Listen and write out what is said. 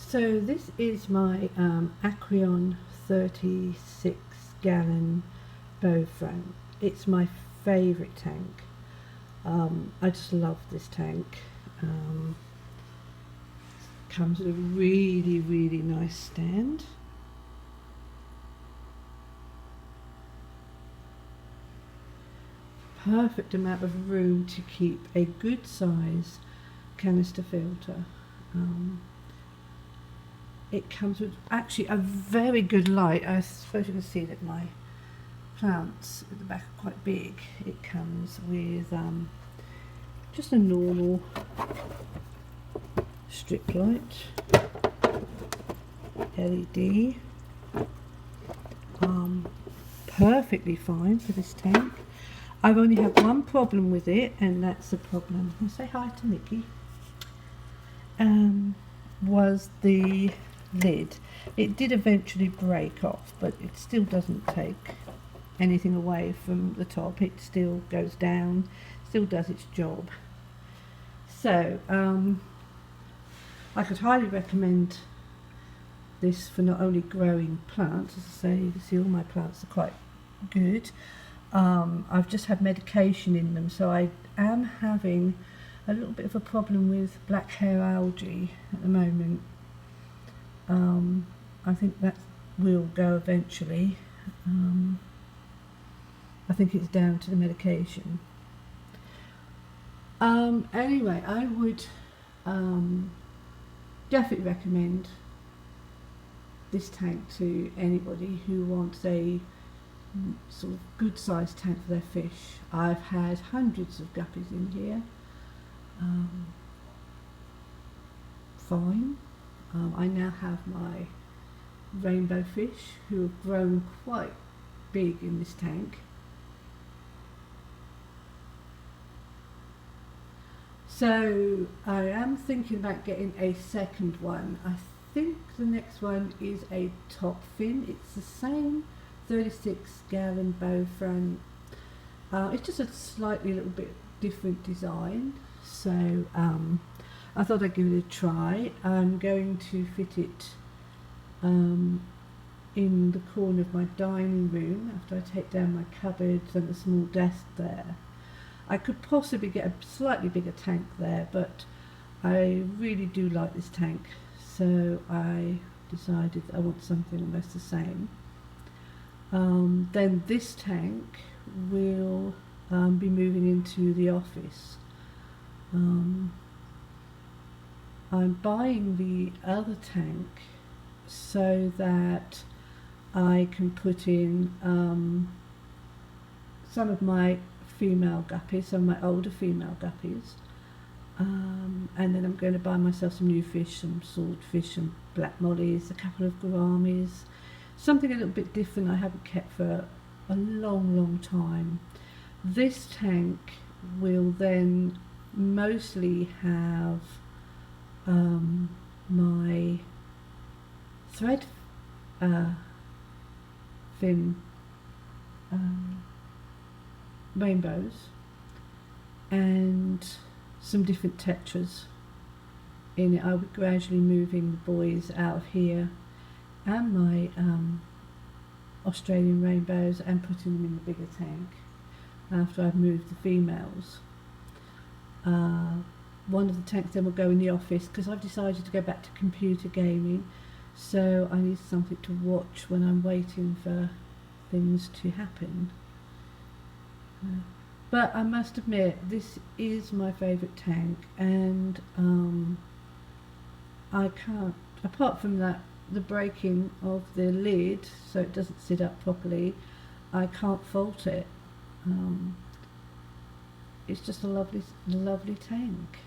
So this is my Aqueon 36 gallon bow front. It's my favourite tank. I just love this tank. Comes with a really nice stand. Perfect amount of room to keep a good size canister filter. It comes with actually a very good light. I suppose you can see that my plants at the back are quite big. It comes with just a normal strip light, LED, perfectly fine for this tank. I've only had one problem with it, and that's the problem, I'll say hi to Mickey, was the lid. It did eventually break off, but it still doesn't take anything away from the top. It still goes down, still does its job. So I could highly recommend this for not only growing plants. As I say, you can see all my plants are quite good. I've just had medication in them, so I am having a little bit of a problem with black hair algae at the moment. I think that will go eventually. I think it's down to the medication. Anyway, I would definitely recommend this tank to anybody who wants a sort of good sized tank for their fish. I've had hundreds of guppies in here. Fine. I now have my rainbow fish who have grown quite big in this tank. So I am thinking about getting a second one. I think the next one is a top fin. It's the same 36 gallon bow front. It's just a slightly little bit different design. So I thought I'd give it a try. I'm going to fit it in the corner of my dining room after I take down my cupboards and the small desk there. I could possibly get a slightly bigger tank there, but I really do like this tank, so I decided I want something almost the same. Then this tank will be moving into the office. I'm buying the other tank so that I can put in some of my female guppies, some of my older female guppies, and then I'm going to buy myself some new fish, some swordfish, some black mollies, a couple of gouramis, something a little bit different I haven't kept for a long time. This tank will then mostly have my thread fin rainbows and some different tetras in it. I'll be gradually moving the boys out of here and my Australian rainbows and putting them in the bigger tank after I've moved the females. One of the tanks then will go in the office because I've decided to go back to computer gaming, so I need something to watch when I'm waiting for things to happen. But I must admit, this is my favourite tank, and I can't, apart from that, the breaking of the lid so it doesn't sit up properly, I can't fault it. It's just a lovely tank.